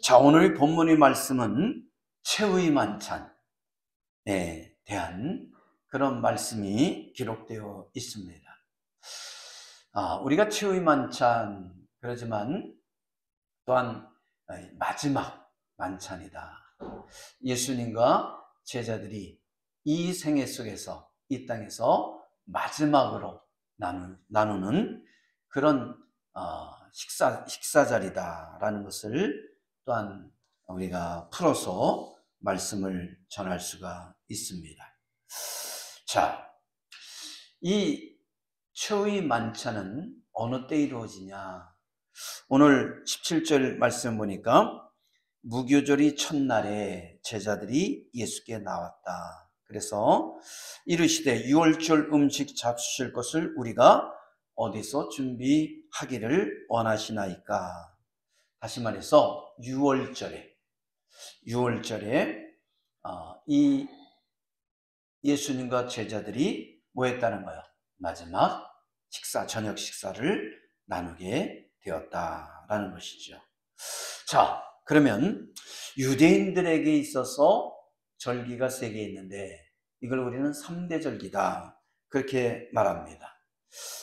자, 오늘 본문의 말씀은 최후의 만찬에 대한 그런 말씀이 기록되어 있습니다. 우리가 최후의 만찬, 그러지만 또한 마지막 만찬이다. 예수님과 제자들이 이 생애 속에서, 이 땅에서 마지막으로 나누는 그런 식사 자리다라는 것을 또한 우리가 풀어서 말씀을 전할 수가 있습니다. 자, 이 최후의 만찬은 어느 때 이루어지냐? 오늘 17절 말씀 보니까 무교절이 첫날에 제자들이 예수께 나왔다. 그래서 이르시되 유월절 음식 잡수실 것을 우리가 어디서 준비하기를 원하시나이까? 다시 말해서 유월절에 이 예수님과 제자들이 뭐 했다는 거예요? 마지막 식사, 저녁 식사를 나누게 되었다라는 것이죠. 자, 그러면 유대인들에게 있어서 절기가 3개 있는데 이걸 우리는 3대 절기다, 그렇게 말합니다.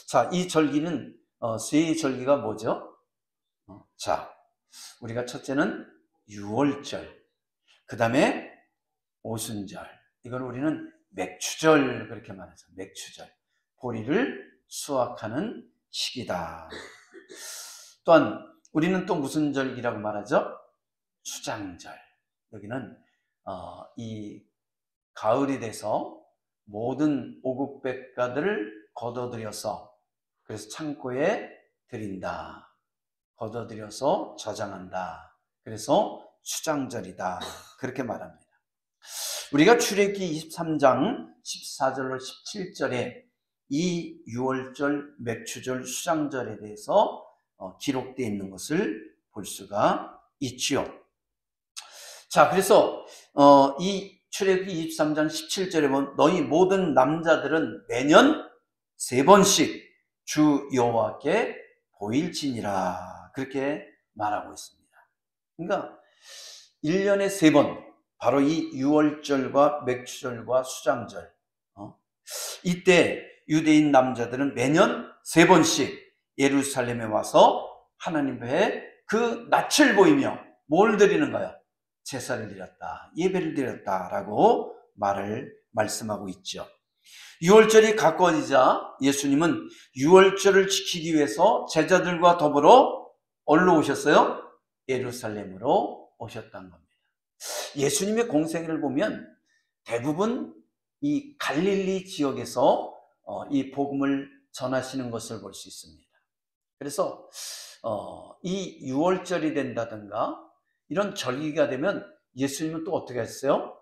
자, 이 절기는 세 절기가 뭐죠? 자, 우리가 첫째는 유월절, 그 다음에 오순절, 이걸 우리는 맥추절 그렇게 말하죠. 맥추절, 보리를 수확하는 시기다. 또한 우리는 또 무슨 절기라고 말하죠? 수장절. 여기는 이 가을이 돼서 모든 오곡백과들을 걷어들여서, 그래서 창고에 드린다, 걷어들여서 저장한다, 그래서 수장절이다, 그렇게 말합니다. 우리가 출애굽기 23장 14절로 17절에 이 유월절, 맥추절, 수장절에 대해서 기록되어 있는 것을 볼 수가 있지요. 자, 그래서 이 출애굽기 23장 17절에 보면 너희 모든 남자들은 매년 3번씩 주 여호와께 보일지니라, 그렇게 말하고 있습니다. 그러니까 1년에 3번, 바로 이 유월절과 맥추절과 수장절, 이때 유대인 남자들은 매년 3번씩 예루살렘에 와서 하나님 앞에 그 낯을 보이며 뭘 드리는 거예요? 제사를 드렸다, 예배를 드렸다라고 말씀하고 있죠. 유월절이 가까워지자 예수님은 유월절을 지키기 위해서 제자들과 더불어 어디로 오셨어요? 예루살렘으로 오셨다는 겁니다. 예수님의 공생애를 보면 대부분 이 갈릴리 지역에서 이 복음을 전하시는 것을 볼 수 있습니다. 그래서 이 유월절이 된다든가 이런 절기가 되면 예수님은 또 어떻게 했어요?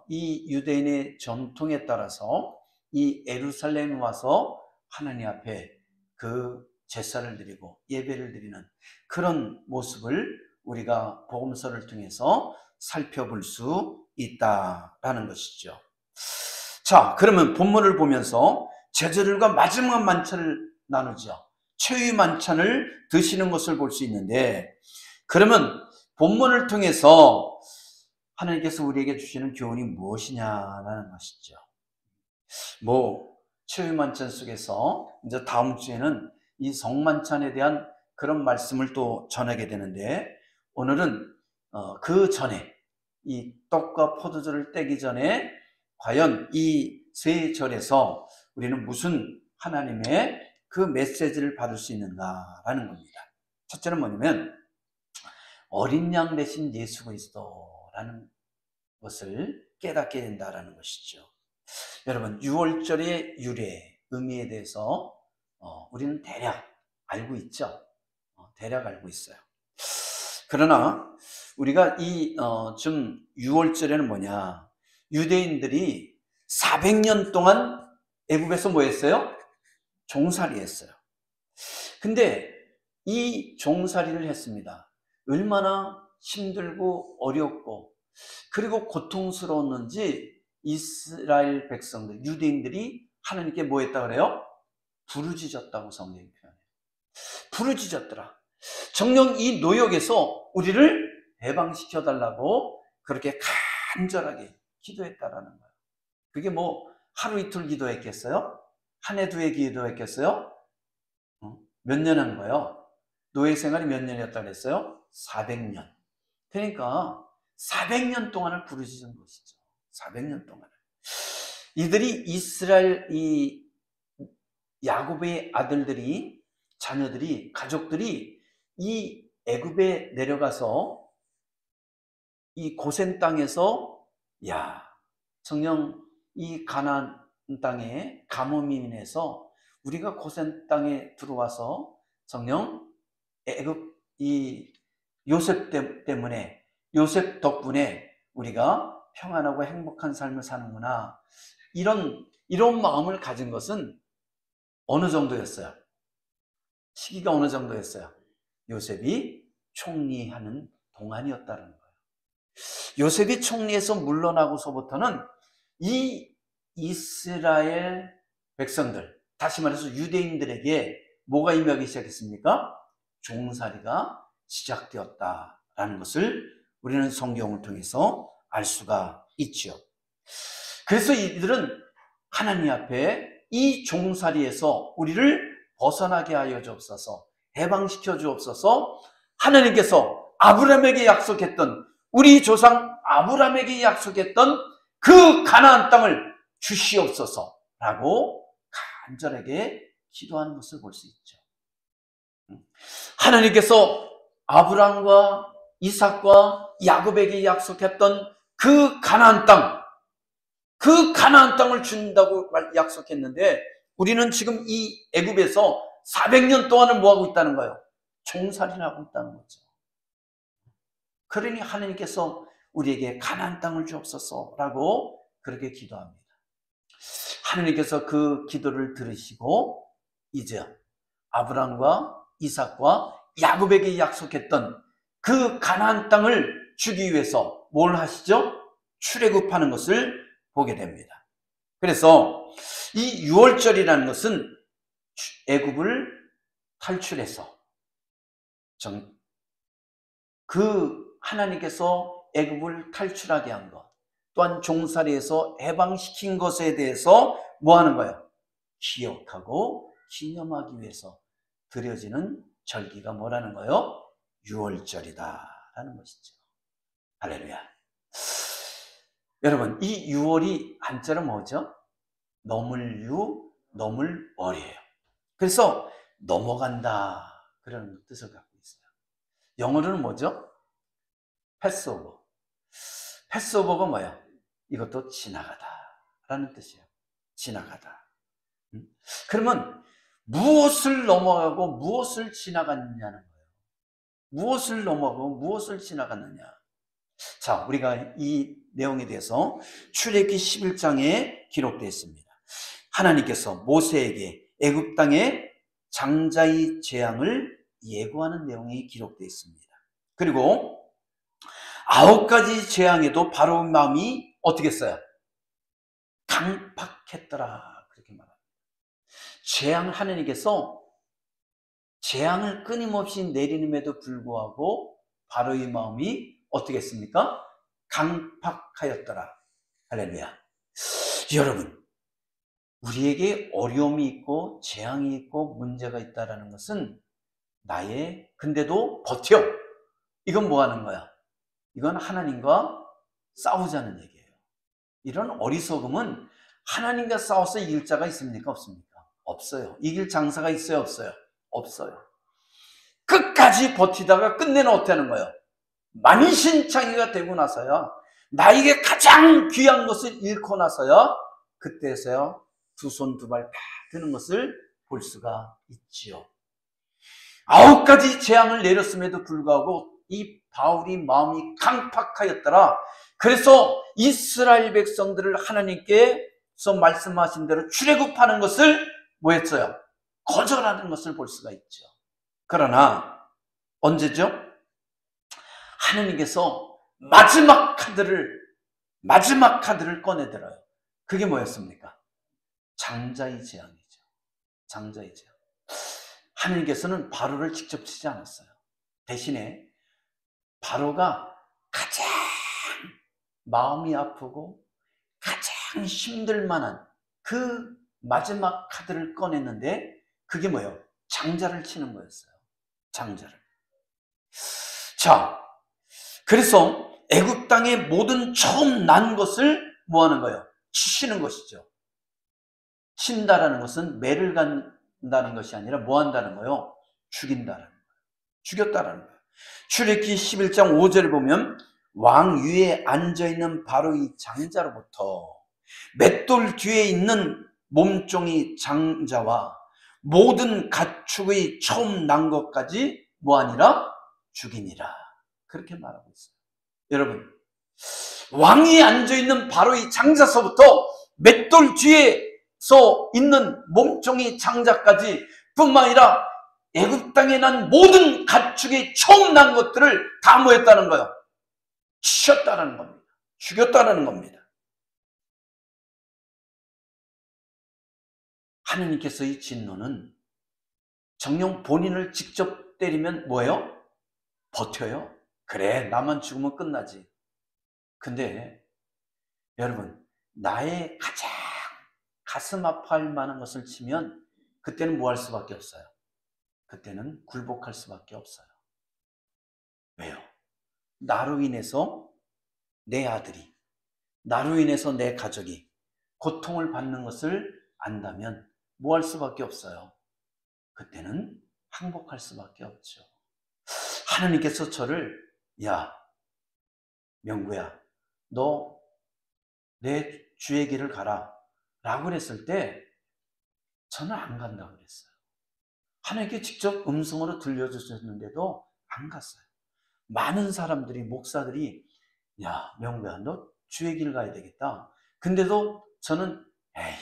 이 유대인의 전통에 따라서 이 예루살렘에 와서 하나님 앞에 그 제사를 드리고 예배를 드리는 그런 모습을 우리가 복음서를 통해서 살펴볼 수 있다라는 것이죠. 자, 그러면 본문을 보면서 제자들과 마지막 만찬을 나누죠. 최후의 만찬을 드시는 것을 볼 수 있는데, 그러면 본문을 통해서 하나님께서 우리에게 주시는 교훈이 무엇이냐라는 것이죠. 최후의 만찬 속에서 이제 다음 주에는 이 성만찬에 대한 그런 말씀을 또 전하게 되는데, 오늘은 그 전에 이 떡과 포도주를 떼기 전에 과연 이 세 절에서 우리는 무슨 하나님의 그 메시지를 받을 수 있는가라는 겁니다. 첫째는 뭐냐면 어린 양 대신 예수 그리스도라는 것을 깨닫게 된다라는 것이죠. 여러분, 유월절의 유래, 의미에 대해서 우리는 대략 알고 있죠. 대략 알고 있어요. 그러나 우리가 좀 유월절에는 뭐냐, 유대인들이 400년 동안 애굽에서 뭐 했어요? 종살이 했어요. 근데 이 종살이를 했습니다. 얼마나 힘들고 어렵고 그리고 고통스러웠는지 이스라엘 백성들, 유대인들이 하나님께 뭐 했다 그래요? 부르짖었다고 성경이 표현해요. 부르짖었더라. 정녕 이 노역에서 우리를 해방시켜 달라고 그렇게 간절하게 기도했다라는 거예요. 그게 뭐 하루 이틀 기도했겠어요? 한 해 두 해 기도했겠어요? 몇 년 한 거예요? 노예 생활이 몇 년이었다고 그랬어요? 400년. 그러니까 400년 동안을 부르짖은 것이죠. 400년 동안을. 이들이 이스라엘, 이 야곱의 아들들이, 자녀들이, 가족들이 이 애굽에 내려가서 이 고센 땅에서, 야, 정녕 이 가나안 땅에 가뭄이 인해서 우리가 고센 땅에 들어와서 정녕 애굽 이 요셉 때문에, 요셉 덕분에 우리가 평안하고 행복한 삶을 사는구나, 이런 마음을 가진 것은 어느 정도였어요? 시기가 어느 정도였어요? 요셉이 총리하는 동안이었다는 거예요. 요셉이 총리에서 물러나고서부터는 이 이스라엘 백성들, 다시 말해서 유대인들에게 뭐가 임하기 시작했습니까? 종살이가 시작되었다라는 것을 우리는 성경을 통해서 알 수가 있죠. 그래서 이들은 하나님 앞에 이 종살이에서 우리를 벗어나게 하여 주옵소서, 해방시켜 주옵소서, 하나님께서 아브라함에게 약속했던, 우리 조상 아브라함에게 약속했던 그 가나안 땅을 주시옵소서라고 간절하게 기도하는 것을 볼 수 있죠. 하나님께서 아브라함과 이삭과 야곱에게 약속했던 그 가나안 땅을 준다고 약속했는데, 우리는 지금 이 애굽에서 400년 동안을 뭐하고 있다는 거예요? 종살이를 하고 있다는 거죠. 그러니 하나님께서 우리에게 가나안 땅을 주옵소서라고 그렇게 기도합니다. 하나님께서 그 기도를 들으시고 이제 아브라함과 이삭과 야곱에게 약속했던 그 가나안 땅을 주기 위해서 뭘 하시죠? 출애굽하는 것을 보게 됩니다. 그래서 이 6월절이라는 것은 애굽을 탈출해서 그 하나님께서 애굽을 탈출하게 한 것, 또한 종살이에서 해방시킨 것에 대해서 뭐 하는 거예요? 기억하고 기념하기 위해서 드려지는 절기가 뭐라는 거예요? 6월절이다라는 것이죠. 할렐루야. 여러분, 이 6월이 한자로 뭐죠? 넘을유, 넘을월이에요. 그래서 넘어간다, 그런 뜻을 갖고 있어요. 영어로는 뭐죠? 패스오버. 패스오버가 뭐예요? 이것도 지나가다 라는 뜻이에요. 지나가다. 그러면 무엇을 넘어가고 무엇을 지나갔느냐는 거예요. 무엇을 넘어가고 무엇을 지나갔느냐. 자, 우리가 이 내용에 대해서 출애굽기 11장에 기록되어 있습니다. 하나님께서 모세에게 애굽 땅의 장자의 재앙을 예고하는 내용이 기록되어 있습니다. 그리고 9가지 재앙에도 바로의 마음이 어떻게 했어요? 강팍했더라, 그렇게 말합니다. 하나님께서 재앙을 끊임없이 내리는에도 불구하고 바로의 마음이 어떻게 했습니까? 강팍하였더라. 할렐루야. 여러분, 우리에게 어려움이 있고 재앙이 있고 문제가 있다는 것은 근데도 버텨, 이건 뭐 하는 거야? 이건 하나님과 싸우자는 얘기예요. 이런 어리석음은 하나님과 싸워서 이길 자가 있습니까? 없습니까? 없어요. 이길 장사가 있어요? 없어요? 없어요. 끝까지 버티다가 끝내는 어떻게 하는 거예요? 만신창이가 되고 나서야, 나에게 가장 귀한 것을 잃고 나서야, 그때서야 두 손 두 발 다 드는 것을 볼 수가 있지요. 9가지 재앙을 내렸음에도 불구하고 이 바울이 마음이 강팍하였더라. 그래서 이스라엘 백성들을 하나님께서 말씀하신 대로 출애굽하는 것을 뭐 했어요? 거절하는 것을 볼 수가 있죠. 그러나 언제죠? 하나님께서 마지막 카드를 꺼내들어요. 그게 뭐였습니까? 장자의 재앙이죠. 장자의 재앙. 하나님께서는 바로를 직접 치지 않았어요. 대신에 바로가 마음이 아프고 가장 힘들 만한 그 마지막 카드를 꺼냈는데 그게 뭐예요? 장자를 치는 거였어요. 장자를. 자, 그래서 애굽 땅의 모든 처음 난 것을 뭐 하는 거예요? 치시는 것이죠. 친다라는 것은 매를 간다는 것이 아니라 뭐 한다는 거예요? 죽인다라는 거예요. 죽였다라는 거예요. 출애굽기 11장 5절을 보면 왕 위에 앉아있는 바로 이 장자로부터 맷돌 뒤에 있는 몸종이 장자와 모든 가축의 처음 난 것까지 뭐하니라? 죽이니라. 그렇게 말하고 있어요. 여러분, 왕이 앉아있는 바로 이 장자서부터 맷돌 뒤에서 있는 몸종이 장자까지 뿐만 아니라 애굽 땅에 난 모든 가축이 처음 난 것들을 다 뭐했다는 거예요? 치셨다는 겁니다. 죽였다는 겁니다. 하느님께서 이 진노는 정녕 본인을 직접 때리면 뭐예요? 버텨요. 그래, 나만 죽으면 끝나지. 근데 여러분, 나의 가장 가슴 아파할 만한 것을 치면 그때는 뭐 할 수밖에 없어요? 그때는 굴복할 수밖에 없어요. 왜요? 나로 인해서 내 아들이, 나로 인해서 내 가족이 고통을 받는 것을 안다면 뭐 할 수밖에 없어요? 그때는 항복할 수밖에 없죠. 하나님께서 저를, 야, 명구야, 너 내 주의 길을 가라 라고 그랬을 때 저는 안 간다고 그랬어요. 하나님께 직접 음성으로 들려주셨는데도 안 갔어요. 많은 사람들이, 목사들이, 야, 명구야, 너 주의 길 가야 되겠다. 근데도 저는, 에이,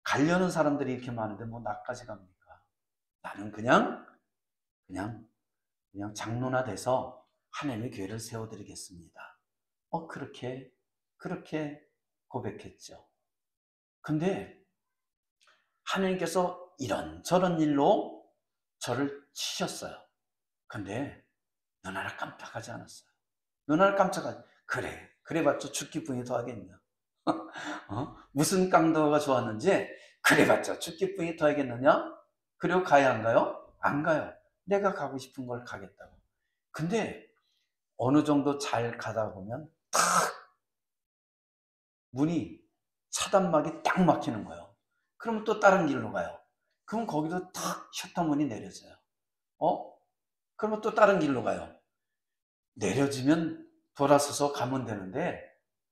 가려는 사람들이 이렇게 많은데 뭐 나까지 갑니까? 나는 그냥 장로나 돼서 하나님의 교회를 세워드리겠습니다. 그렇게 고백했죠. 근데 하나님께서 이런저런 일로 저를 치셨어요. 근데 눈 하나 깜짝하지 않았어요. 눈 하나 깜짝하지. 그래봤자 죽기뿐이 더하겠냐. 무슨 깡도가 좋았는지 그래봤자 죽기뿐이 더하겠느냐. 그리고 가야 안 가요? 안 가요. 내가 가고 싶은 걸 가겠다고. 근데 어느 정도 잘 가다 보면 탁 문이, 차단막이 딱 막히는 거예요. 그러면 또 다른 길로 가요. 그럼 거기도 탁 셔터문이 내려져요. 그러면 또 다른 길로 가요. 내려지면 돌아서서 가면 되는데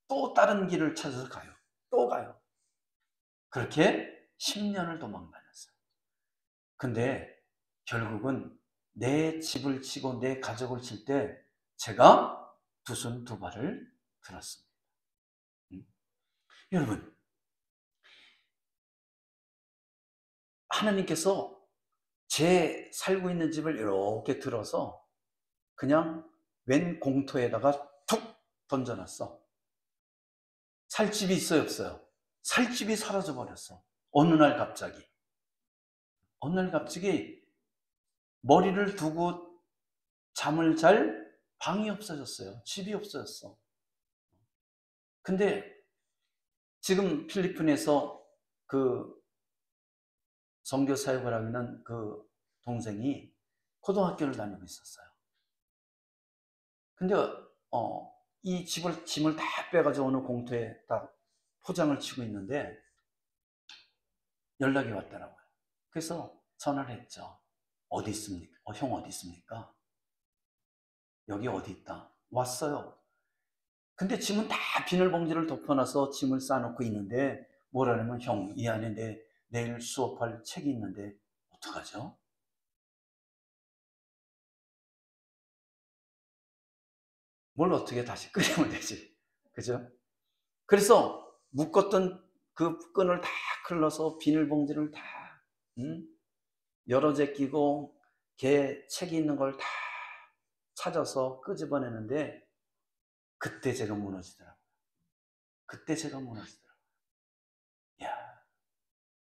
또 다른 길을 찾아서 가요. 또 가요. 그렇게 10년을 도망 다녔어요. 근데 결국은 내 집을 치고 내 가족을 칠 때 제가 두 손 두 발을 들었습니다. 여러분, 하나님께서 제 살고 있는 집을 이렇게 들어서 그냥 웬 공터에다가 툭 던져놨어. 살 집이 있어요, 없어요? 살 집이 사라져 버렸어. 어느 날 갑자기 머리를 두고 잠을 잘 방이 없어졌어요. 집이 없어졌어. 근데 지금 필리핀에서 그 선교 사역을 하는 그 동생이 고등학교를 다니고 있었어요. 근데 이 짐을 다 빼가지고 어느 공터에 딱 포장을 치고 있는데 연락이 왔더라고요. 그래서 전화를 했죠. 어디 있습니까? 형 어디 있습니까? 여기 어디 있다. 왔어요. 근데 짐은 다 비닐봉지를 덮어놔서 짐을 싸놓고 있는데 뭐라냐면 형, 이 안에 내일 수업할 책이 있는데 어떡하죠? 뭘 어떻게 다시 끄면 되지? 그죠? 그래서 묶었던 그 끈을 다 클러서 비닐봉지를 다 여러 재 끼고 걔 책이 있는 걸 다 찾아서 끄집어내는데 그때 제가 무너지더라고요. 야,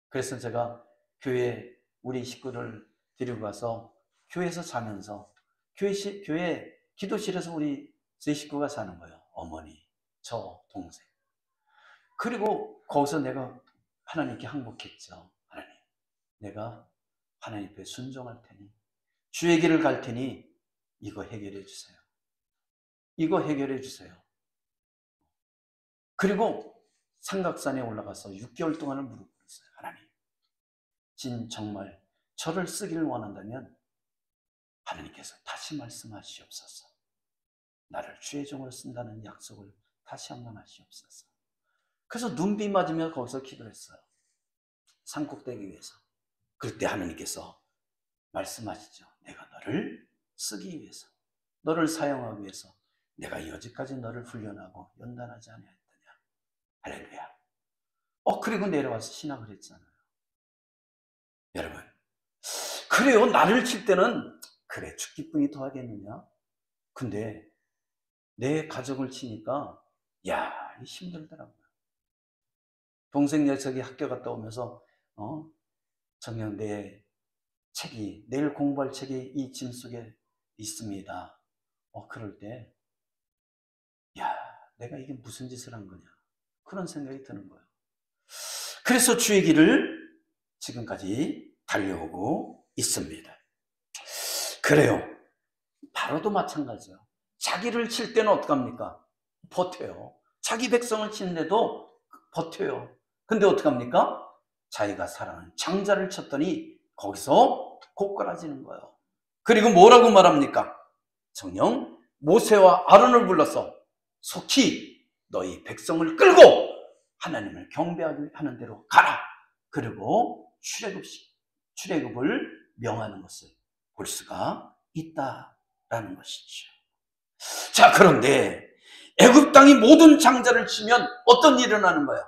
그래서 제가 교회 우리 식구를 데리고 가서 교회에서 자면서 교회 기도실에서 우리 제 식구가 자는 거예요. 어머니, 저 동생. 그리고 거기서 내가 하나님께 항복했죠. 하나님, 내가 하나님 앞에 순종할 테니, 주의 길을 갈 테니 이거 해결해 주세요. 이거 해결해 주세요. 그리고 삼각산에 올라가서 6개월 동안을 무릎 꿇었어요. 하나님, 정말 저를 쓰기를 원한다면 하나님께서 다시 말씀하시옵소서. 나를 주의 종으로 쓴다는 약속을 다시 한번 하시옵소서. 그래서 눈비 맞으며 거기서 기도했어요. 산꼭대기 위에서. 그때 하나님께서 말씀하시죠. 내가 너를 쓰기 위해서, 너를 사용하기 위해서 내가 여지까지 너를 훈련하고 연단하지 아니하였더냐. 할렐루야. 그리고 내려와서 신학을 했잖아요. 여러분, 그래요. 나를 칠 때는 그래 죽기뿐이 더하겠느냐. 근데 내 가족을 치니까 야, 힘들더라고요. 동생 녀석이 학교 갔다 오면서 정녕 내 책이, 내일 공부할 책이 이 짐 속에 있습니다. 그럴 때 야, 내가 이게 무슨 짓을 한 거냐, 그런 생각이 드는 거예요. 그래서 주의 길을 지금까지 달려오고 있습니다. 그래요. 바로도 마찬가지예요. 자기를 칠 때는 어떡합니까? 버텨요. 자기 백성을 치는데도 버텨요. 근데 어떡합니까? 자기가 사랑하는 장자를 쳤더니 거기서 고꾸라지는 거예요. 그리고 뭐라고 말합니까? 정녕 모세와 아론을 불러서 속히 너희 백성을 끌고 하나님을 경배하기 하는 대로 가라. 그리고 출애굽을 명하는 것을 볼 수가 있다라는 것이죠. 자, 그런데 애굽 땅이 모든 장자를 치면 어떤 일이 일어나는 거야?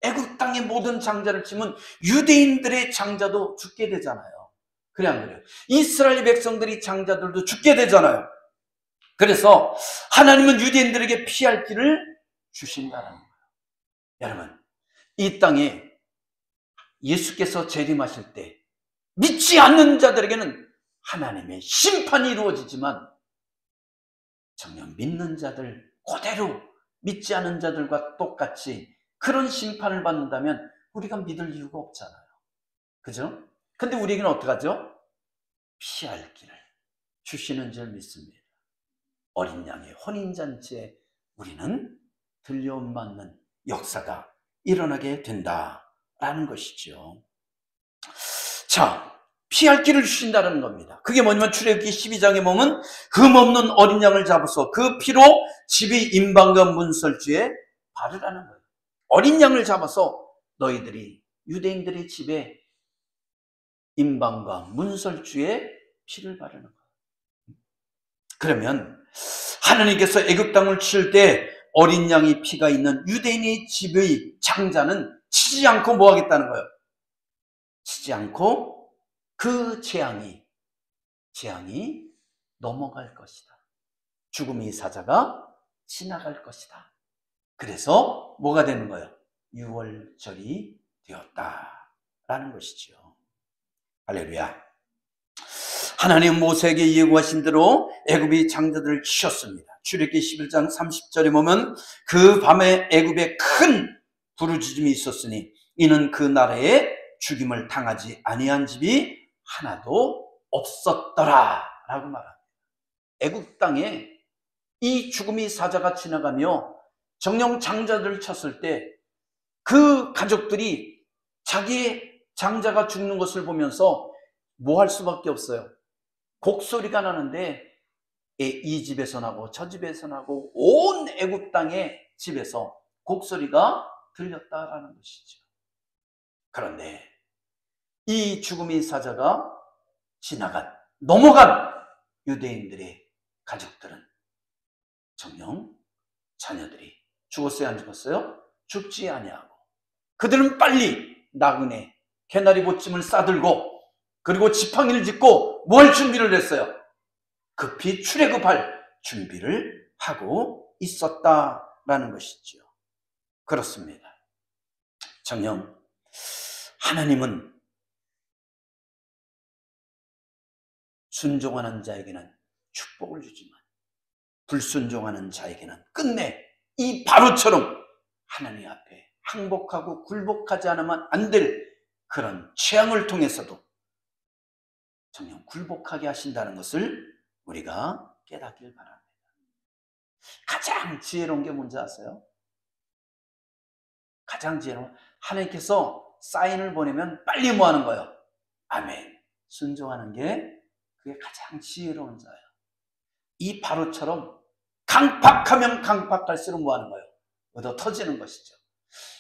애굽 땅의 모든 장자를 치면 유대인들의 장자도 죽게 되잖아요. 그래 안 그래요? 이스라엘 백성들이 장자들도 죽게 되잖아요. 그래서 하나님은 유대인들에게 피할 길을 주신다는 거예요. 여러분, 이 땅에 예수께서 재림하실 때 믿지 않는 자들에게는 하나님의 심판이 이루어지지만 정녕 믿는 자들, 그대로 믿지 않은 자들과 똑같이 그런 심판을 받는다면 우리가 믿을 이유가 없잖아요. 그죠? 근데 우리에게는 어떡하죠? 피할 길을 주시는 줄 믿습니다. 어린 양의 혼인잔치에 우리는 들려움 맞는 역사가 일어나게 된다라는 것이죠. 자, 피할 길을 주신다는 겁니다. 그게 뭐냐면 출애굽기 12장에 보면 흠없는 어린 양을 잡아서 그 피로 집이 임방과 문설주에 바르라는 거예요. 어린 양을 잡아서 너희들이 유대인들의 집에 임방과 문설주에 피를 바르는 거예요. 그러면 하나님께서 애굽 땅을 칠 때 어린 양이 피가 있는 유대인의 집의 장자는 치지 않고 뭐 하겠다는 거예요? 치지 않고 그 재앙이 넘어갈 것이다. 죽음의 사자가 지나갈 것이다. 그래서 뭐가 되는 거예요? 유월절이 되었다라는 것이죠. 할렐루야. 하나님 모세에게 예고하신 대로 애굽의 장자들을 치셨습니다. 출애굽기 11장 30절에 보면 그 밤에 애굽에 큰 부르짖음이 있었으니 이는 그 나라에 죽임을 당하지 아니한 집이 하나도 없었더라 라고 말합니다. 애굽 땅에 이 죽음의 사자가 지나가며 정령 장자들을 쳤을 때 그 가족들이 자기의 장자가 죽는 것을 보면서 뭐 할 수밖에 없어요. 곡소리가 나는데 이 집에서 나고 저 집에서 나고 온 애굽 땅의 집에서 곡소리가 들렸다라는 것이죠. 그런데 이 죽음의 사자가 넘어간 유대인들의 가족들은 정녕 자녀들이 죽었어요, 안 죽었어요? 죽지 아니하고 그들은 빨리 나그네 개나리 보찜을 싸들고 그리고 지팡이를 짚고 뭐 할 준비를 했어요? 급히 출애굽할 준비를 하고 있었다라는 것이죠. 그렇습니다. 정녕 하나님은 순종하는 자에게는 축복을 주지만 불순종하는 자에게는 끝내 이 바로처럼 하나님 앞에 항복하고 굴복하지 않으면 안 될 그런 재앙을 통해서도 정녕 굴복하게 하신다는 것을 우리가 깨닫길 바랍니다. 가장 지혜로운 게 뭔지 아세요? 가장 지혜로운, 하나님께서 사인을 보내면 빨리 뭐 하는 거예요? 아멘. 순종하는 게 그게 가장 지혜로운 자예요. 이 바로처럼 강팍하면 강팍할수록 뭐 하는 거예요? 얻어 터지는 것이죠.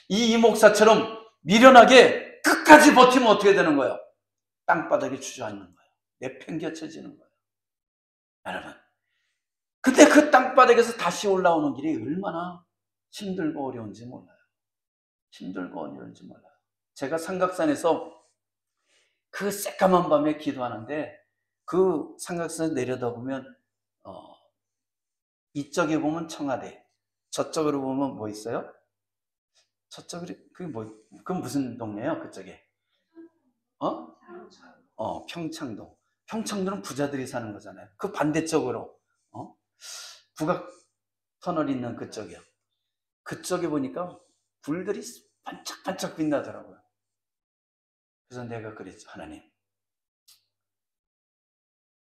이 목사처럼 미련하게 끝까지 버티면 어떻게 되는 거예요? 땅바닥에 주저앉는 거예요. 내팽겨쳐지는 거예요. 여러분, 근데 그 땅바닥에서 다시 올라오는 길이 얼마나 힘들고 어려운지 몰라요. 힘들고 어려운지 몰라요. 제가 삼각산에서 그 새까만 밤에 기도하는데 그 삼각산에서 내려다보면 이쪽에 보면 청와대, 저쪽으로 보면 뭐 있어요? 저쪽으로, 그건 무슨 동네예요? 그쪽에? 평창동. 평창동은 부자들이 사는 거잖아요. 그 반대쪽으로 북악 터널 있는 그쪽이요. 그쪽에 보니까 불들이 반짝반짝 빛나더라고요. 그래서 내가 그랬죠. 하나님,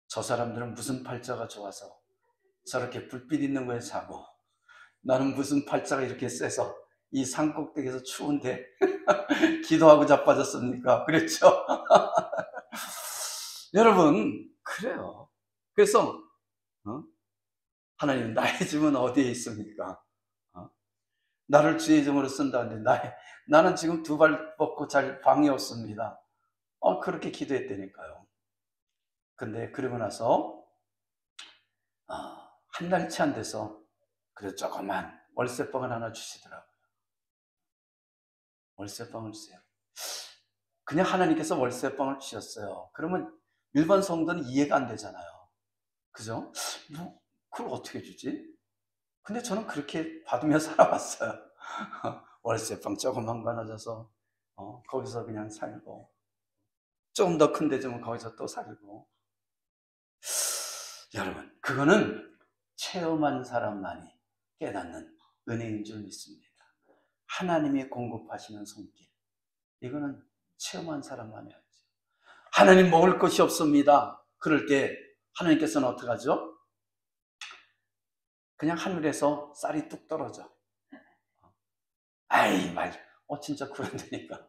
저 사람들은 무슨 팔자가 좋아서 저렇게 불빛 있는 거에 자고, 나는 무슨 팔자가 이렇게 세서 이 산꼭대기에서 추운데 기도하고 자빠졌습니까? 그랬죠. 여러분, 그래요. 그래서 하나님, 나의 집은 어디에 있습니까? 나를 주의 종으로 쓴다는데 나는 지금 두 발 뻗고 잘 방이 없습니다. 그렇게 기도했다니까요. 근데 그러고 나서 한 달치 안 돼서 그래도 조그만 월세방을 하나 주시더라고요. 월세방을 주세요. 그냥 하나님께서 월세방을 주셨어요. 그러면 일반 성도는 이해가 안 되잖아요. 그죠? 그걸 어떻게 주지? 근데 저는 그렇게 받으며 살아왔어요. 월세방 조그만 거 하나 줘서 거기서 그냥 살고, 조금 더 큰 데 주면 거기서 또 살고. 여러분, 그거는 체험한 사람만이 깨닫는 은혜인 줄 믿습니다. 하나님이 공급하시는 손길, 이거는 체험한 사람만이 알죠. 하나님, 먹을 것이 없습니다. 그럴 때 하나님께서는 어떻게 하죠? 그냥 하늘에서 쌀이 뚝 떨어져. 아이, 진짜 그런다니까.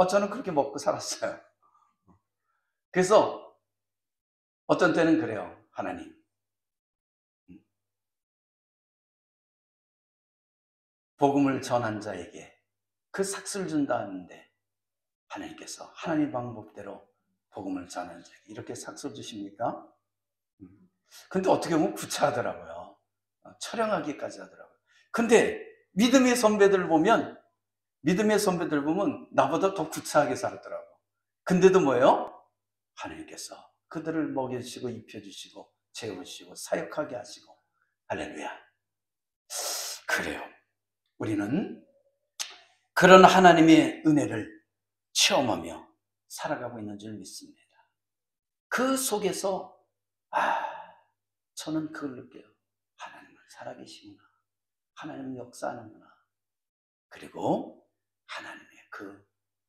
저는 그렇게 먹고 살았어요. 그래서 어떤 때는 그래요. 하나님, 복음을 전한 자에게 그 삭슬 준다는데 하나님께서 하나님 방법대로 복음을 전하는 자에게 이렇게 삭슬 주십니까? 근데 어떻게 보면 구차하더라고요. 처량하기까지 하더라고요. 근데 믿음의 선배들 보면 나보다 더 구차하게 살았더라고요. 근데도 뭐예요? 하나님께서 그들을 먹여주시고 입혀주시고 재우시고 사역하게 하시고. 할렐루야. 그래요. 우리는 그런 하나님의 은혜를 체험하며 살아가고 있는 줄 믿습니다. 그 속에서 저는 그걸 느껴요. 하나님은 살아계시구나. 하나님은 역사하는구나. 그리고 하나님의 그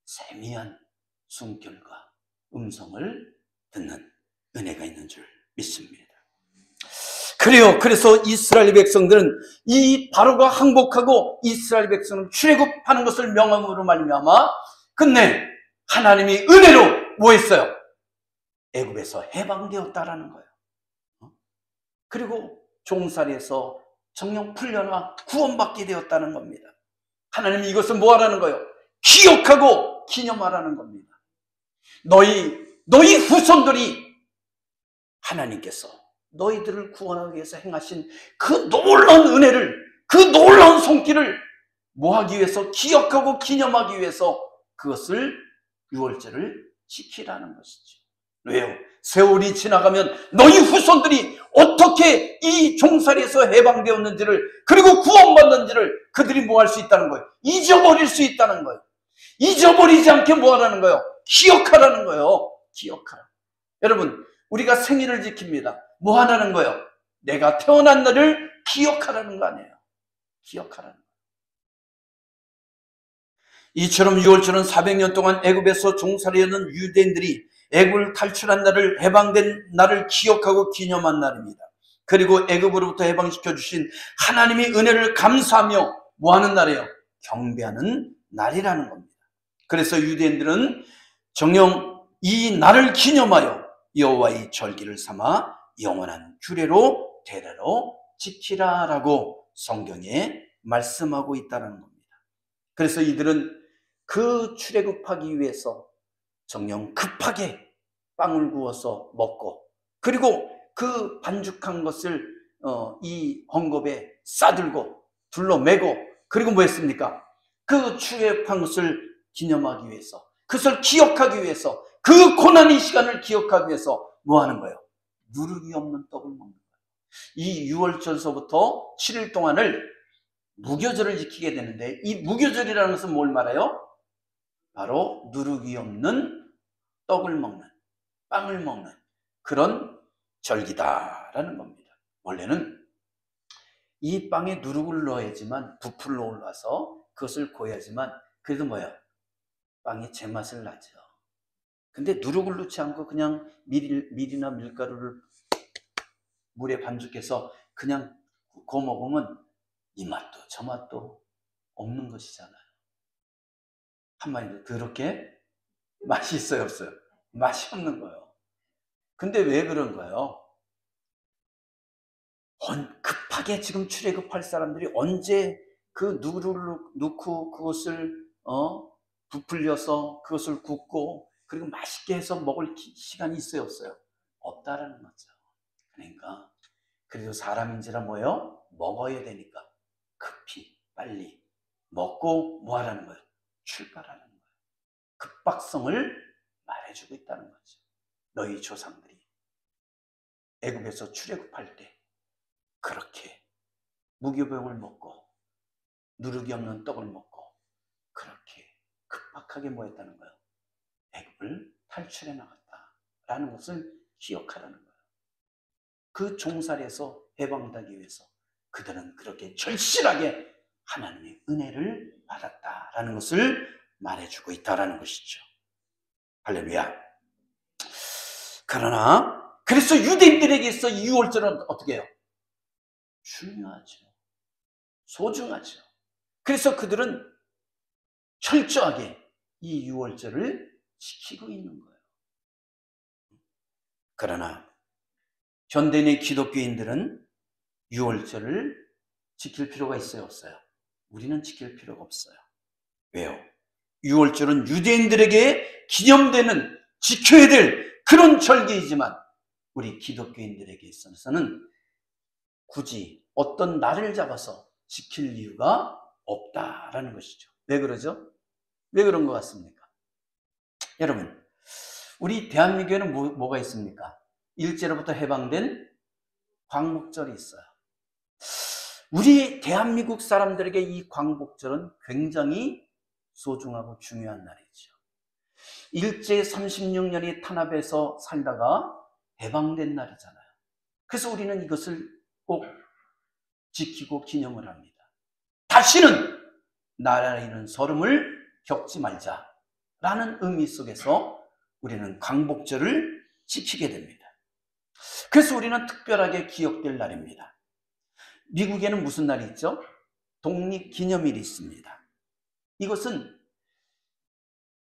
세미한 숨결과 음성을 듣는 은혜가 있는 줄 믿습니다. 그래요. 그래서 이스라엘 백성들은 이 바로가 항복하고 이스라엘 백성은 출애굽하는 것을 명함으로 말미암아 끝내 하나님이 은혜로 뭐 했어요? 애굽에서 해방되었다라는 거예요. 그리고 종살이에서 정령 풀려나 구원받게 되었다는 겁니다. 하나님이 이것을 뭐 하라는 거예요? 기억하고 기념하라는 겁니다. 너희 후손들이 하나님께서 너희들을 구원하기 위해서 행하신 그 놀라운 은혜를, 그 놀라운 손길을 뭐 하기 위해서? 기억하고 기념하기 위해서 그것을 유월절을 지키라는 것이죠. 왜요? 세월이 지나가면 너희 후손들이 어떻게 이 종살이에서 해방되었는지를, 그리고 구원받는지를 그들이 뭐 할 수 있다는 거예요? 잊어버릴 수 있다는 거예요. 잊어버리지 않게 뭐 하라는 거예요? 기억하라는 거예요. 기억하라. 여러분, 우리가 생일을 지킵니다. 뭐 하라는 거예요? 내가 태어난 날을 기억하라는 거 아니에요. 기억하라는 거. 이처럼 유월절은 400년 동안 애굽에서 종살이하는 유대인들이 애굽을 탈출한 날을, 해방된 날을 기억하고 기념한 날입니다. 그리고 애굽으로부터 해방시켜 주신 하나님의 은혜를 감사하며 뭐하는 날이에요? 경배하는 날이라는 겁니다. 그래서 유대인들은 정녕 이 날을 기념하여 여호와의 절기를 삼아 영원한 규례로 대대로 지키라라고 성경에 말씀하고 있다는 겁니다. 그래서 이들은 그 출애굽하기 위해서 정녕 급하게 빵을 구워서 먹고, 그리고 그 반죽한 것을 이 헝겊에 싸들고 둘러매고, 그리고 뭐 했습니까? 그 출애굽한 것을 기념하기 위해서, 그것을 기억하기 위해서, 그 고난의 시간을 기억하기 위해서 뭐 하는 거예요? 누룩이 없는 떡을 먹는 거예요. 이 유월절서부터 7일 동안을 무교절을 지키게 되는데, 이 무교절이라는 것은 뭘 말해요? 바로 누룩이 없는 떡을 먹는, 빵을 먹는 그런 절기다라는 겁니다. 원래는 이 빵에 누룩을 넣어야지만 부풀러 올라서 그것을 고야지만 그래도 뭐야? 빵이 제맛을 나죠. 근데 누룩을 넣지 않고 그냥 밀이나 밀가루를 물에 반죽해서 그냥 구워 먹으면 이 맛도 저 맛도 없는 것이잖아요. 한마디로 더럽게 맛이 있어요, 없어요? 맛이 없는 거예요. 근데 왜 그런 거예요? 급하게 지금 출애굽할 사람들이 언제 그 누룩을 넣고 그것을 부풀려서 그것을 굽고 그리고 맛있게 해서 먹을 시간이 있어요, 없어요? 없다라는 거죠. 그러니까 그래도 사람인지라 뭐예요? 먹어야 되니까 급히 빨리 먹고 뭐 하라는 거예요? 출발하는 거예요. 급박성을 말해주고 있다는 거죠. 너희 조상들이 애굽에서 출애굽할 때 그렇게 무교병을 먹고 누룩이 없는 떡을 먹고 그렇게 급박하게 뭐 했다는 거예요? 애굽을 탈출해 나갔다라는 것을 기억하라는 거예요. 그 종살이에서 해방되기 위해서 그들은 그렇게 절실하게 하나님의 은혜를 받았다라는 것을 말해주고 있다라는 것이죠. 할렐루야. 그러나 그래서 유대인들에게 있어 이 유월절은 어떻게 해요? 중요하죠. 소중하죠. 그래서 그들은 철저하게 이 유월절을 지키고 있는 거예요. 그러나 현대인의 기독교인들은 유월절을 지킬 필요가 있어요, 없어요? 우리는 지킬 필요가 없어요. 왜요? 유월절은 유대인들에게 기념되는, 지켜야 될 그런 절기이지만 우리 기독교인들에게 있어서는 굳이 어떤 날을 잡아서 지킬 이유가 없다라는 것이죠. 왜 그러죠? 왜 그런 것 같습니까? 여러분, 우리 대한민국에는 뭐가 있습니까? 일제로부터 해방된 광복절이 있어요. 우리 대한민국 사람들에게 이 광복절은 굉장히 소중하고 중요한 날이죠. 일제 36년이 탄압해서 살다가 해방된 날이잖아요. 그래서 우리는 이것을 꼭 지키고 기념을 합니다. 다시는 나라에 있는 서름을 겪지 말자라는 의미 속에서 우리는 광복절을 지키게 됩니다. 그래서 우리는 특별하게 기억될 날입니다. 미국에는 무슨 날이 있죠? 독립기념일이 있습니다. 이것은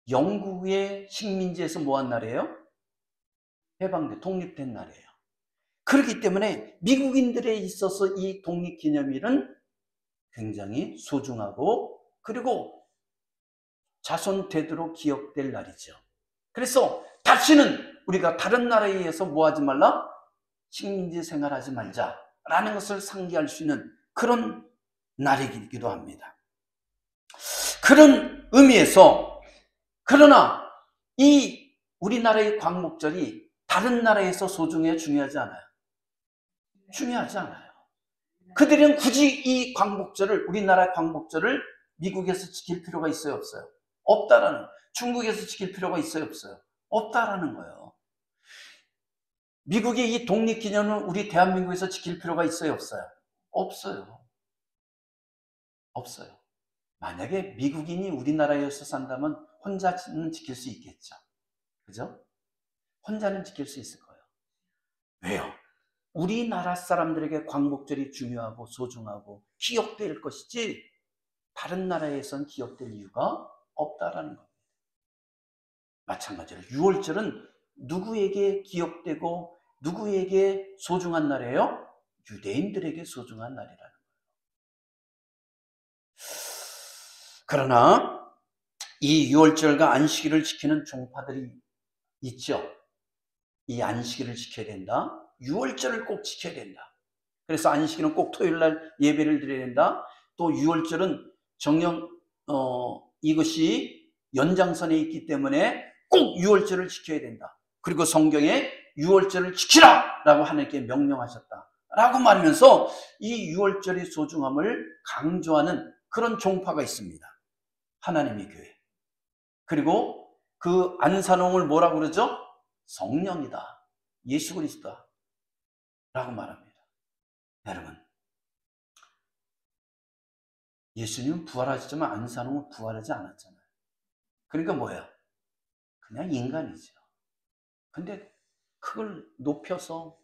영국의 식민지에서 뭐한 날이에요? 해방된, 독립된 날이에요. 그렇기 때문에 미국인들에 있어서 이 독립기념일은 굉장히 소중하고 그리고 자손되도록 기억될 날이죠. 그래서 다시는 우리가 다른 나라에 의해서 뭐 하지 말라? 식민지 생활하지 말자라는 것을 상기할 수 있는 그런 날이기도 합니다. 그런 의미에서 그러나 이 우리나라의 광복절이 다른 나라에서 소중해요? 중요하지 않아요? 중요하지 않아요. 그들은 굳이 이 광복절을, 우리나라 광복절을 미국에서 지킬 필요가 있어요, 없어요? 없다라는, 중국에서 지킬 필요가 있어요, 없어요? 없다라는 거예요. 미국의 이 독립기념을 우리 대한민국에서 지킬 필요가 있어요, 없어요? 없어요. 없어요. 만약에 미국인이 우리나라에서 산다면 혼자는 지킬 수 있겠죠. 그죠? 혼자는 지킬 수 있을 거예요. 왜요? 우리나라 사람들에게 광복절이 중요하고 소중하고 기억될 것이지 다른 나라에선 기억될 이유가 없다라는 겁니다. 마찬가지로 6월절은 누구에게 기억되고 누구에게 소중한 날이에요? 유대인들에게 소중한 날이라는 거예요. 그러나 이 6월절과 안식일을 지키는 종파들이 있죠. 이 안식일을 지켜야 된다. 6월절을 꼭 지켜야 된다. 그래서 안식일은 꼭 토요일날 예배를 드려야 된다. 또 6월절은 정령 이것이 연장선에 있기 때문에 꼭 6월절을 지켜야 된다. 그리고 성경에 6월절을 지키라! 라고 하나님께 명령하셨다. 라고 말하면서 이 6월절의 소중함을 강조하는 그런 종파가 있습니다. 하나님의 교회. 그리고 그 안산홍을 뭐라고 그러죠? 성령이다. 예수 그리스도다. 라고 말합니다. 여러분, 예수님은 부활하셨지만 안산홍은 부활하지 않았잖아요. 그러니까 뭐예요? 그냥 인간이죠. 근데 그걸 높여서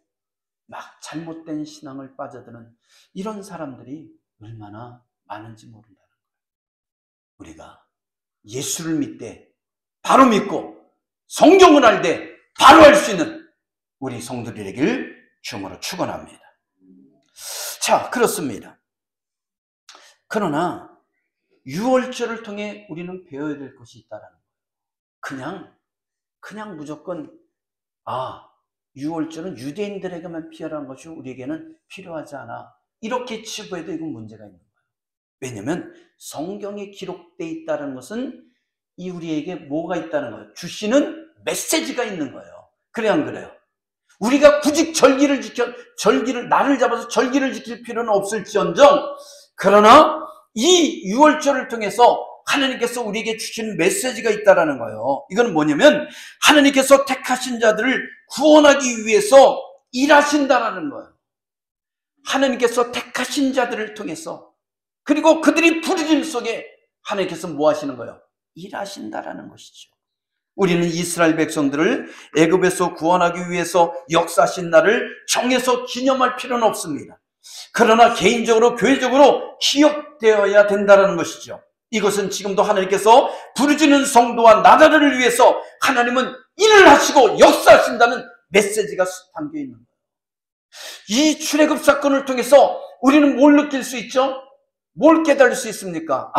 막 잘못된 신앙을 빠져드는 이런 사람들이 얼마나 많은지 모른다는 거예요. 우리가 예수를 믿되 바로 믿고 성경을 알되 바로 알 수 있는 우리 성도들이 되길 주님으로 축원합니다. 자, 그렇습니다. 그러나 6월절을 통해 우리는 배워야 될 것이 있다는 거예요. 그냥 무조건 6월절은 유대인들에게만 필요한 것이 우리에게는 필요하지 않아. 이렇게 치부해도 이건 문제가 있는 거예요. 왜냐하면 성경에 기록되어 있다는 것은 이 우리에게 뭐가 있다는 거예요? 주시는 메시지가 있는 거예요. 그래 안 그래요? 우리가 굳이 날을 잡아서 절기를 지킬 필요는 없을지언정, 그러나 이 6월절을 통해서 하나님께서 우리에게 주신 메시지가 있다라는 거예요. 이건 뭐냐면 하나님께서 택하신 자들을 구원하기 위해서 일하신다라는 거예요. 하나님께서 택하신 자들을 통해서, 그리고 그들이 부르심 속에 하나님께서 뭐 하시는 거예요? 일하신다라는 것이죠. 우리는 이스라엘 백성들을 애굽에서 구원하기 위해서 역사하신 날을 정해서 기념할 필요는 없습니다. 그러나 개인적으로 교회적으로 기억되어야 된다는 것이죠. 이것은 지금도 하나님께서 부르짖는 성도와 나라를 위해서 하나님은 일을 하시고 역사하신다는 메시지가 담겨 있는 거예요. 이 출애굽 사건을 통해서 우리는 뭘 느낄 수 있죠? 뭘 깨달을 수 있습니까?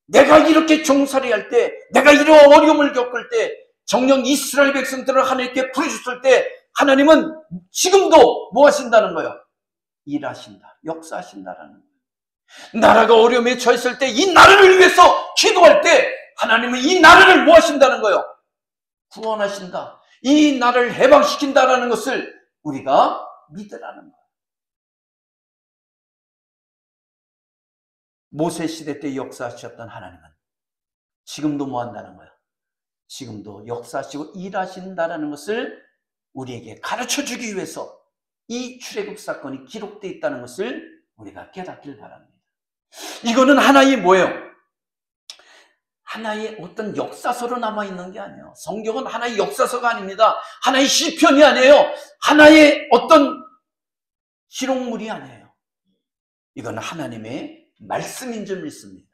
내가 이렇게 종살이할 때, 내가 이런 어려움을 겪을 때, 정녕 이스라엘 백성들을 하나님께 부르셨을 때 하나님은 지금도 뭐 하신다는 거예요? 일하신다, 역사하신다라는 거예요. 나라가 어려움에 처했을 때 이 나라를 위해서 기도할 때 하나님은 이 나라를 뭐 하신다는 거예요? 구원하신다. 이 나라를 해방시킨다라는 것을 우리가 믿으라는 거예요. 모세 시대 때 역사하셨던 하나님은 지금도 뭐 한다는 거예요? 지금도 역사하시고 일하신다라는 것을 우리에게 가르쳐주기 위해서 이 출애굽 사건이 기록되어 있다는 것을 우리가 깨닫길 바랍니다. 이거는 하나의 뭐예요? 하나의 어떤 역사서로 남아있는 게 아니에요. 성경은 하나의 역사서가 아닙니다. 하나의 시편이 아니에요. 하나의 어떤 기록물이 아니에요. 이건 하나님의 말씀인 줄 믿습니다.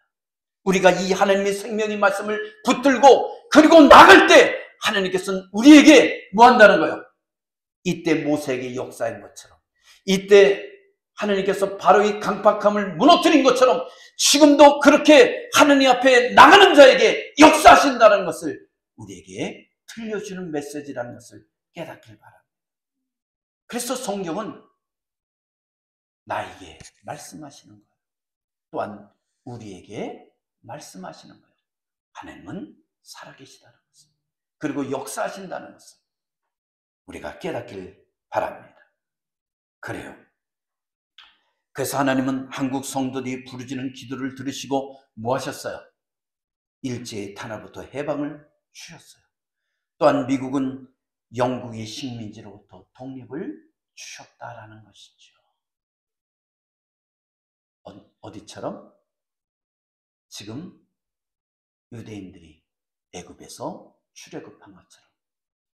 우리가 이 하나님의 생명의 말씀을 붙들고 그리고 나갈 때 하나님께서는 우리에게 뭐 한다는 거예요? 이때 모세에게 역사인 것처럼, 이때 하나님께서 바로의 강팍함을 무너뜨린 것처럼 지금도 그렇게 하나님 앞에 나가는 자에게 역사하신다는 것을 우리에게 들려주는 메시지라는 것을 깨닫길 바랍니다. 그래서 성경은 나에게 말씀하시는 거예요. 또한 우리에게 말씀하시는 거예요. 하나님은 살아계시다는 것을, 그리고 역사하신다는 것을 우리가 깨닫길 바랍니다. 그래요. 그래서 하나님은 한국 성도들이 부르짖는 기도를 들으시고 뭐 하셨어요? 일제의 탄압부터 해방을 주셨어요. 또한 미국은 영국의 식민지로부터 독립을 주셨다라는 것이죠. 어디처럼? 지금 유대인들이 애굽에서 출애굽한 것처럼,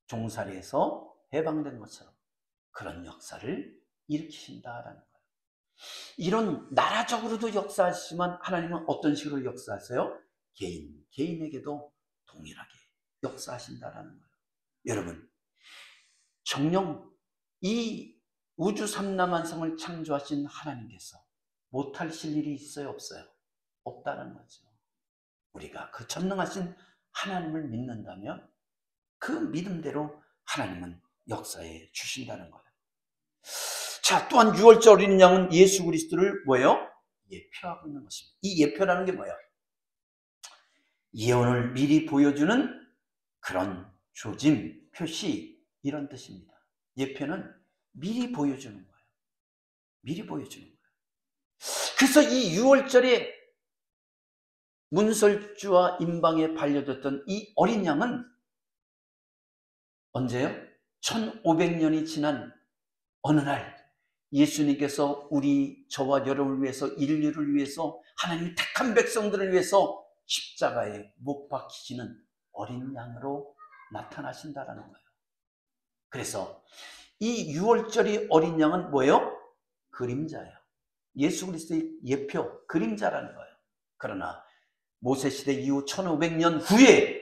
종살이에서 해방된 것처럼 그런 역사를 일으키신다라는 거예요. 이런 나라적으로도 역사하시지만 하나님은 어떤 식으로 역사하세요? 개인에게도 동일하게 역사하신다라는 거예요. 여러분, 정녕 이 우주 삼라만상을 창조하신 하나님께서 못하실 일이 있어요, 없어요? 없다는 거죠. 우리가 그 전능하신 하나님을 믿는다면 그 믿음대로 하나님은 역사해 주신다는 거예요. 자, 또한 유월절 어린 양은 예수 그리스도를 뭐예요? 예표하고 있는 것입니다. 이 예표라는 게 뭐예요? 예언을 미리 보여주는 그런 조짐, 표시, 이런 뜻입니다. 예표는 미리 보여주는 거예요. 미리 보여주는 거예요. 그래서 이 유월절에 문설주와 임방에 반려됐던 이 어린 양은 언제요? 1500년이 지난 어느 날 예수님께서 저와 여러분을 위해서, 인류를 위해서, 하나님의 택한 백성들을 위해서 십자가에 못 박히시는 어린 양으로 나타나신다라는 거예요. 그래서 이 유월절의 어린 양은 뭐예요? 그림자예요. 예수 그리스도의 예표, 그림자라는 거예요. 그러나 모세시대 이후 1500년 후에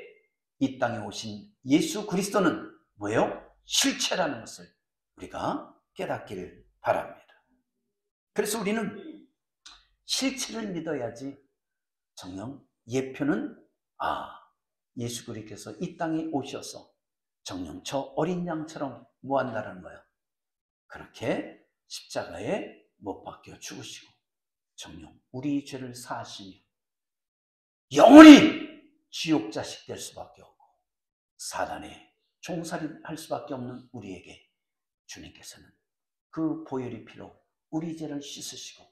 이 땅에 오신 예수 그리스도는 뭐예요? 실체라는 것을 우리가 깨닫기를 바랍니다. 그래서 우리는 실체를 믿어야지 정녕 예표는 예수 그리스도께서 이 땅에 오셔서 정녕 저 어린 양처럼 뭐한다는 거예요? 그렇게 십자가에 못 박혀 죽으시고 정녕 우리 죄를 사하시며 영원히 지옥 자식 될 수밖에 없고 사단의 종살이할 수밖에 없는 우리에게 주님께서는 그 보혈의 피로 우리 죄를 씻으시고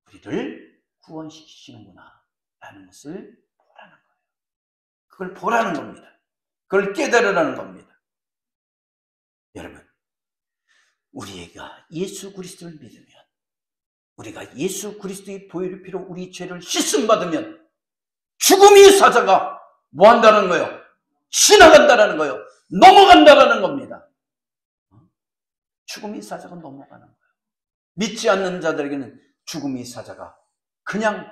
우리를 구원시키시는구나 라는 것을 보라는 거예요. 그걸 보라는 겁니다. 그걸 깨달으라는 겁니다. 여러분, 우리가 예수 그리스도를 믿으면, 우리가 예수 그리스도의 보혈의 피로 우리 죄를 씻음 받으면 죽음의 사자가 뭐 한다는 거예요? 지나간다라는 거예요. 넘어간다라는 겁니다. 죽음의 사자가 넘어가는 거예요. 믿지 않는 자들에게는 죽음의 사자가 그냥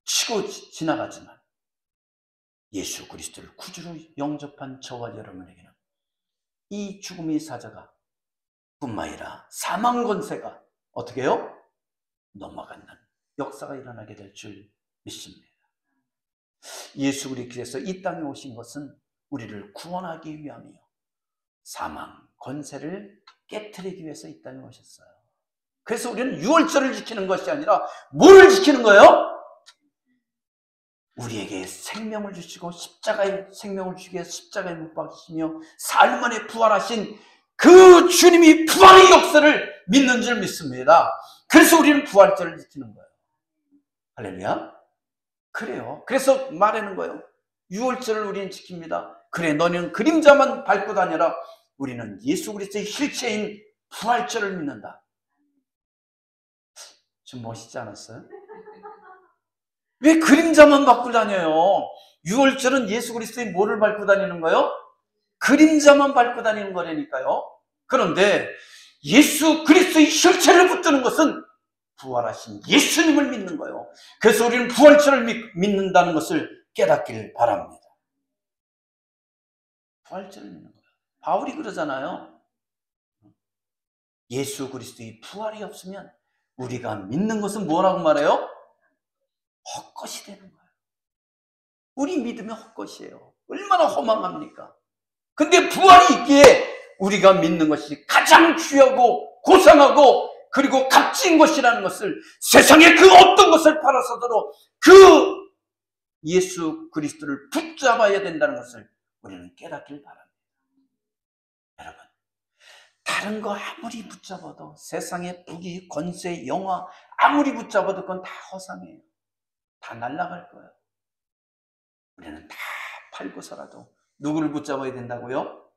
치고 지나가지만 예수 그리스도를 구주로 영접한 저와 여러분에게는 이 죽음의 사자가 뿐만 아니라 사망 권세가 어떻게 해요? 넘어가는 역사가 일어나게 될 줄 믿습니다. 예수 그리스도께서 이 땅에 오신 것은 우리를 구원하기 위함이요 사망 권세를 깨트리기 위해서 이 땅에 오셨어요. 그래서 우리는 유월절을 지키는 것이 아니라 뭐를 지키는 거예요? 우리에게 생명을 주시고 십자가에 생명을 주시기 위해 십자가에 못 박히시며 사흘 만에 부활하신 그 주님이 부활의 역사를 믿는 줄 믿습니다. 그래서 우리는 부활절을 지키는 거예요. 할렐루야. 그래요. 그래서 말하는 거예요. 유월절을 우리는 지킵니다. 그래, 너는 그림자만 밟고 다녀라. 우리는 예수 그리스도의 실체인 부활절을 믿는다. 좀 멋있지 않았어요? 왜 그림자만 밟고 다녀요? 유월절은 예수 그리스도의 뭐를 밟고 다니는 거예요? 그림자만 밟고 다니는 거라니까요. 그런데 예수 그리스도의 실체를 붙드는 것은 부활하신 예수님을 믿는 거예요. 그래서 우리는 부활절을 믿는다는 것을 깨닫기를 바랍니다. 부활절을 믿는 거예요. 바울이 그러잖아요. 예수 그리스도의 부활이 없으면 우리가 믿는 것은 뭐라고 말해요? 헛것이 되는 거예요. 우리 믿음이 헛것이에요. 얼마나 허망합니까? 근데 부활이 있기에 우리가 믿는 것이 가장 귀하고 고상하고 그리고 값진 것이라는 것을 세상에 그 어떤 것을 팔아서도 그 예수 그리스도를 붙잡아야 된다는 것을 우리는 깨닫길 바랍니다. 여러분, 다른 거 아무리 붙잡아도 세상의 부귀, 권세, 영화 아무리 붙잡아도 그건 다 허상이에요. 다 날아갈 거예요. 우리는 다 팔고서라도 누구를 붙잡아야 된다고요?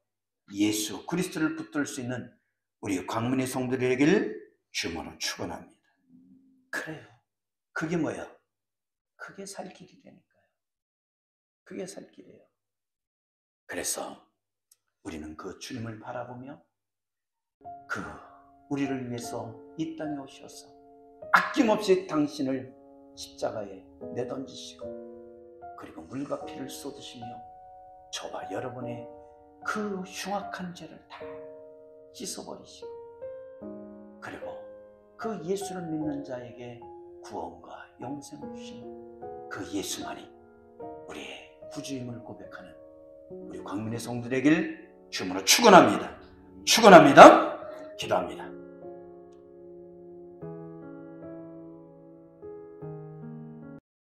예수 그리스도를 붙들 수 있는 우리 광문의 성도들에게를 주문으로 축원합니다. 그래요. 그게 뭐예요? 그게 살 길이라니까요. 그게 살 길이에요. 그래서 우리는 그 주님을 바라보며 그 우리를 위해서 이 땅에 오셔서 아낌없이 당신을 십자가에 내던지시고 그리고 물과 피를 쏟으시며 저와 여러분의 그 흉악한 죄를 다 씻어버리시고 그리고 그 예수를 믿는 자에게 구원과 영생을 주시는 그 예수만이 우리의 구주임을 고백하는 우리 광민의 성도되길 주님으로 축원합니다. 축원합니다. 기도합니다.